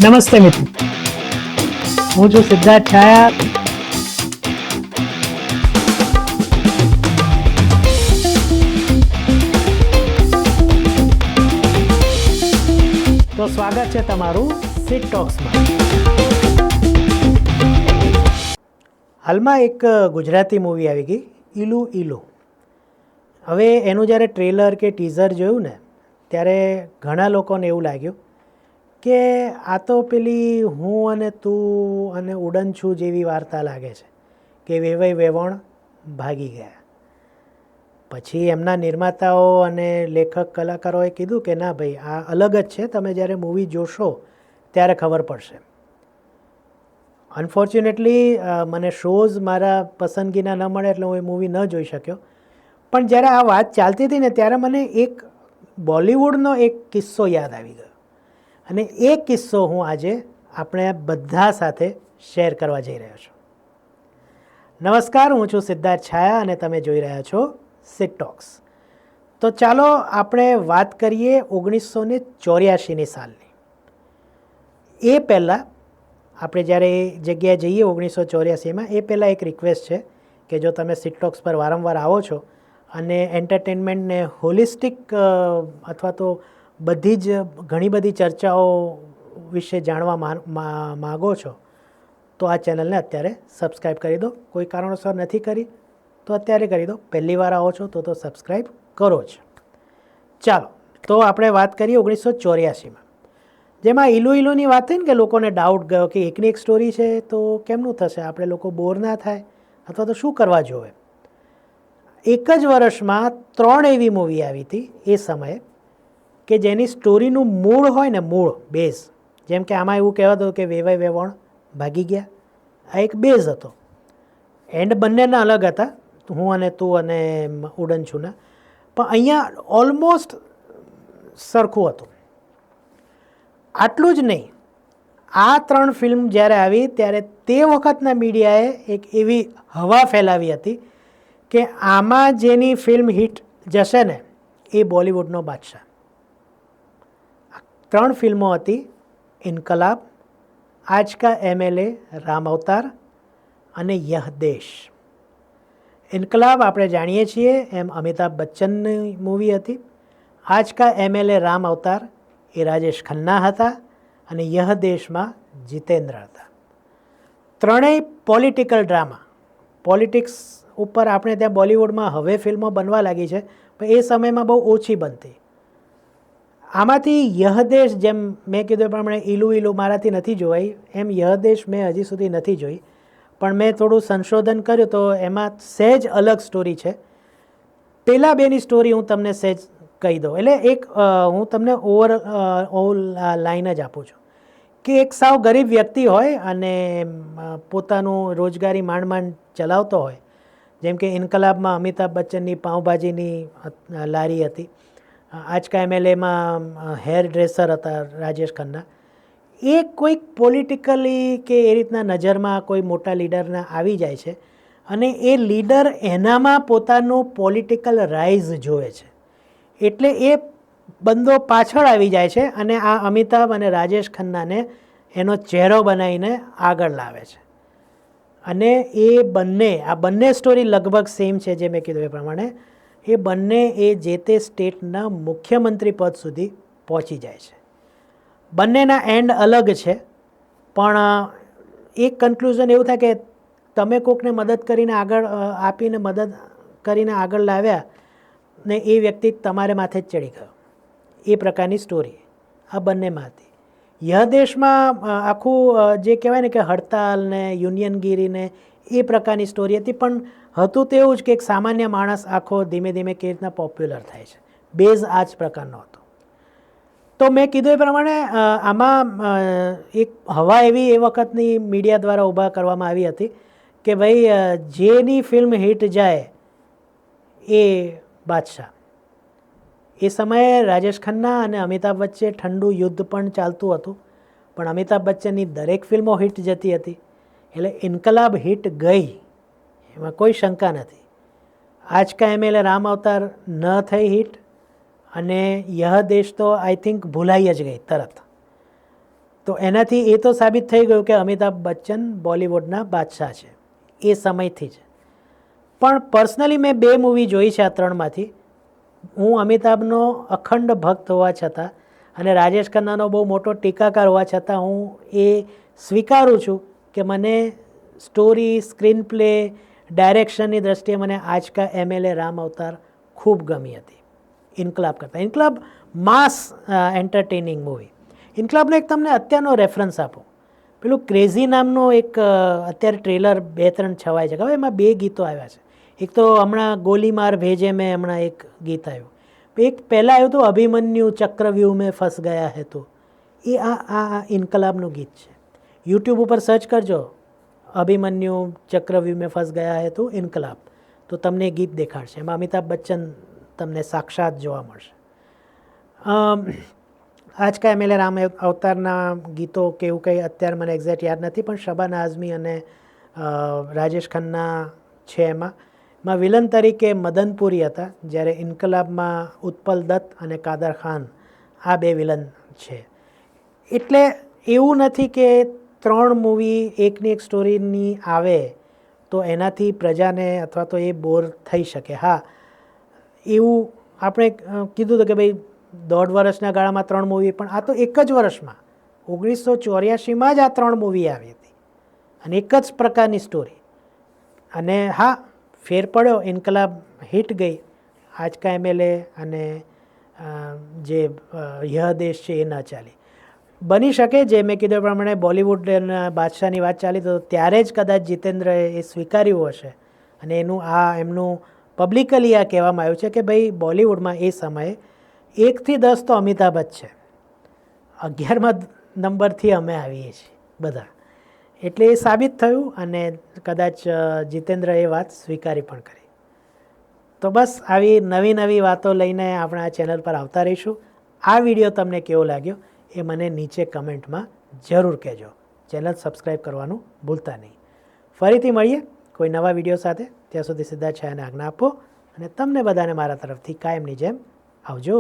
નમસ્તે મિત્રો, હું છું સિદ્ધાર્થ છાયા. તો સ્વાગત છે તમારું સિટ ટોક્સમાં. હાલમાં એક ગુજરાતી મૂવી આવી ગઈ, ઈલુ ઈલુ. હવે એનું જ્યારે ટ્રેલર કે ટીઝર જોયું ને ત્યારે ઘણા લોકોને એવું લાગ્યું કે આ તો પેલી હું અને તું અને ઉડન છું જેવી વાર્તા લાગે છે કે વેવાઈ વેવણ ભાગી ગયા. પછી એમના નિર્માતાઓ અને લેખક કલાકારોએ કીધું કે ના ભાઈ, આ અલગ જ છે, તમે જ્યારે મૂવી જોશો ત્યારે ખબર પડશે. અનફોર્ચ્યુનેટલી મને શોઝ મારા પસંદગીના ન મળે એટલે હું એ મૂવી ન જોઈ શક્યો. પણ જ્યારે આ વાત ચાલતી હતી ને ત્યારે મને એક બોલિવૂડનો એક કિસ્સો યાદ આવી ગયો અને એ કિસ્સો હું આજે આપણે બધા સાથે શેર કરવા જઈ રહ્યો છું. નમસ્કાર, હું છું સિદ્ધાર્થ છાયા અને તમે જોઈ રહ્યા છો સિટ ટોક્સ. તો ચાલો આપણે વાત કરીએ 1984ની સાલની. એ પહેલાં આપણે જ્યારે એ જગ્યાએ જઈએ 1984માં, એ પહેલાં એક રિક્વેસ્ટ છે કે જો તમે સિટ ટોક્સ પર વારંવાર આવો છો અને એન્ટરટેનમેન્ટને હોલિસ્ટિક અથવા તો બધી જ ઘણી બધી ચર્ચાઓ વિશે જાણવા માગો છો તો આ ચેનલને અત્યારે સબસ્ક્રાઈબ કરી દો. કોઈ કારણોસર નથી કરી તો અત્યારે કરી દો. પહેલી વાર આવો છો તો સબસ્ક્રાઈબ કરો જ. ચાલો, તો આપણે વાત કરીએ 1984માં, જેમાં ઈલુ ઈલુની વાત થઈ ને કે લોકોને ડાઉટ ગયો કે એકની એક સ્ટોરી છે તો કેમનું થશે, આપણે લોકો બોર ના થાય અથવા તો શું કરવા જોવે. એક જ વર્ષમાં 3 એવી મૂવી આવી હતી એ સમયે કે જેની સ્ટોરીનું મૂળ હોય ને, મૂળ બેઝ, જેમ કે આમાં એવું કહેવાતું કે વેવાઈ વેવણ ભાગી ગયા, આ એક બેઝ હતો. એન્ડ બંનેના અલગ હતા, હું અને તું અને ઉડન છુંના, પણ અહીંયા ઓલમોસ્ટ સરખું હતું. આટલું જ નહીં, આ 3 ફિલ્મ જ્યારે આવી ત્યારે તે વખતના મીડિયાએ એક એવી હવા ફેલાવી હતી કે આમાં જેની ફિલ્મ હિટ જશે ને એ બોલિવૂડનો બાદશાહ. 3 ફિલ્મો હતી, ઇન્કલાબ, આજ કા એમએલએ, રામ અવતાર અને યહ દેશ. ઇન્કલાબ આપણે જાણીએ છીએ એમ અમિતાભ બચ્ચનની મૂવી હતી. આજ કા એમએલએ રામ અવતાર એ રાજેશ ખન્ના હતા અને યહ દેશમાં જીતેન્દ્ર હતા. ત્રણેય પોલિટિકલ ડ્રામા. પોલિટિક્સ ઉપર આપણે ત્યાં બોલિવૂડમાં હવે ફિલ્મો બનવા લાગી છે, પણ એ સમયમાં બહુ ઓછી બનતી. આમાંથી યહ દેશ, જેમ મેં કીધું એ પ્રમાણે ઈલુ ઈલુ મારાથી નથી જોવાઈ, એમ યહ દેશ મેં હજી સુધી નથી જોઈ, પણ મેં થોડું સંશોધન કર્યું તો એમાં સહેજ અલગ સ્ટોરી છે. પેલા બેની સ્ટોરી હું તમને સહેજ કહી દઉં. એટલે એક હું તમને ઓલ લાઈન જ આપું છું કે એક સાવ ગરીબ વ્યક્તિ હોય અને પોતાનું રોજગારી માંડ માંડ ચલાવતો હોય. જેમ કે ઇન્કલાબમાં અમિતાભ બચ્ચનની પાઉંભાજીની લારી હતી, આજકા એમએલએમાં હેર ડ્રેસર હતા રાજેશ ખન્ના. એ કોઈક પોલિટિકલી કે એ રીતના નજરમાં કોઈ મોટા લીડરના આવી જાય છે અને એ લીડર એનામાં પોતાનું પોલિટિકલ રાઇઝ જોવે છે, એટલે એ બંદો પાછળ આવી જાય છે અને આ અમિતાભ અને રાજેશ ખન્નાને એનો ચહેરો બનાવીને આગળ લાવે છે. અને આ બંને સ્ટોરી લગભગ સેમ છે. જે મેં કીધું એ પ્રમાણે એ બંને એ જે તે સ્ટેટના મુખ્યમંત્રી પદ સુધી પહોંચી જાય છે. બંનેના એન્ડ અલગ છે, પણ એક કન્ક્લુઝન એવું થાય કે તમે કોકને મદદ કરીને આગળ આપીને મદદ કરીને આગળ લાવ્યા ને એ વ્યક્તિ તમારે માથે જ ચડી ગયો, એ પ્રકારની સ્ટોરી આ બંનેમાં હતી. યહ દેશમાં આખું જે કહેવાય ને કે હડતાલ ને યુનિયનગીરીને એ પ્રકારની સ્ટોરી હતી, પણ હતું તો એવું જ કે એક સામાન્ય માણસ આખો ધીમે ધીમે કેવી રીતના પોપ્યુલર થાય છે. બેઝ આ જ પ્રકારનો હતો. તો મેં કીધું એ પ્રમાણે આમાં એક હવા એવી એ વખતની મીડિયા દ્વારા ઊભા કરવામાં આવી હતી કે ભાઈ જેની ફિલ્મ હિટ જાય એ બાદશાહ. એ સમયે રાજેશ ખન્ના અને અમિતાભ વચ્ચે ઠંડુ યુદ્ધ પણ ચાલતું હતું, પણ અમિતાભ બચ્ચનની દરેક ફિલ્મો હિટ જતી હતી, એટલે ઇન્કલાબ હિટ ગઈ, એમાં કોઈ શંકા નથી. આજ કા એમએલએ રામ અવતાર ન થઈ હિટ અને યહ દેશ તો આઈ થિંક ભૂલાઈ જ ગઈ તરત. તો એનાથી એ તો સાબિત થઈ ગયું કે અમિતાભ બચ્ચન બોલિવૂડના બાદશાહ છે એ સમયથી જ. પણ પર્સનલી મેં 2 મૂવી જોઈ છે આ 3માંથી. હું અમિતાભનો અખંડ ભક્ત હોવા છતાં અને રાજેશ ખન્નાનો બહુ મોટો ટીકાકાર હોવા છતાં હું એ સ્વીકારું છું કે મને સ્ટોરી, સ્ક્રીન પ્લે, ડાયરેક્શનની દ્રષ્ટિએ મને આજ કા એમએલએ રામ અવતાર ખૂબ ગમી હતી ઇન્કલાબ કરતાં. ઇન્કલાબ માસ એન્ટરટેનિંગ મૂવી. ઇન્કલાબનો એક તમને અત્યારનો રેફરન્સ આપો. પેલું ક્રેઝી નામનો એક અત્યારે ટ્રેલર 2-3 છવાય છે, હવે એમાં 2 ગીતો આવ્યા છે. એક તો હમણાં ગોલીમાર ભેજે મેં હમણાં એક ગીત આવ્યું, એક પહેલાં આવ્યું હતું અભિમન્યુ ચક્રવ્યૂહ મેં ફસ ગયા હે તો, એ આ ઇન્કલાબનું ગીત છે. યુટ્યુબ ઉપર સર્ચ કરજો અભિમન્યુ ચક્રવ્યૂહ મેં ફસ ગયા હે તો ઇન્કલાબ, તો તમને એ ગીત દેખાડશે. એમાં અમિતાભ બચ્ચન તમને સાક્ષાત જોવા મળશે. આજ કા એમએલએ રામ અવતારના ગીતો કે એવું કંઈ અત્યારે મને એક્ઝેક્ટ યાદ નથી, પણ શબાના આઝમી અને રાજેશ ખન્ના છે એમાં વિલન તરીકે મદનપુરી હતા, જ્યારે ઇન્કલાબમાં ઉત્પલ દત્ત અને કાદર ખાન આ 2 વિલન છે. એટલે એવું નથી કે 3 મૂવી એકની એક સ્ટોરીની આવે તો એનાથી પ્રજાને અથવા તો એ બોર થઈ શકે. હા, એવું આપણે કીધું હતું કે ભાઈ 1.5 વર્ષના ગાળામાં 3 મૂવી, પણ આ તો એક જ વર્ષમાં 1984માં જ આ 3 મૂવી આવી હતી અને એક જ પ્રકારની સ્ટોરી. અને હા, ફેર પડ્યો, ઇન્કલાબ હિટ ગઈ, આજ કા એમએલએ અને જે યહ દેશ છે એ ન ચાલી. બની શકે, જે મેં કીધું પ્રમાણે બોલિવૂડના બાદશાહની વાત ચાલી તો ત્યારે જ કદાચ જીતેન્દ્રએ એ સ્વીકાર્યું હશે અને એમનું પબ્લિકલી આ કહેવામાં આવ્યું છે કે ભાઈ બોલિવૂડમાં એ સમયે 1 થી 10 તો અમિતાભ જ છે, 11મા નંબરથી અમે આવીએ છીએ બધા. એટલે એ સાબિત થયું અને કદાચ જીતેન્દ્રએ એ વાત સ્વીકારી પણ કરી. તો બસ આવી નવી વાતો લઈને આપણે આ ચેનલ પર આવતા રહીશું. આ વિડીયો તમને કેવો લાગ્યો એ મને નીચે કમેન્ટમાં જરૂર કહેજો. ચેનલ સબસ્ક્રાઈબ કરવાનું ભૂલતા નહીં. ફરીથી મળીએ કોઈ નવા વિડીયો સાથે. ત્યાં સુધી સીધા છાયાને આજ્ઞા આપો અને તમને બધાને મારા તરફથી કાયમની જેમ આવજો.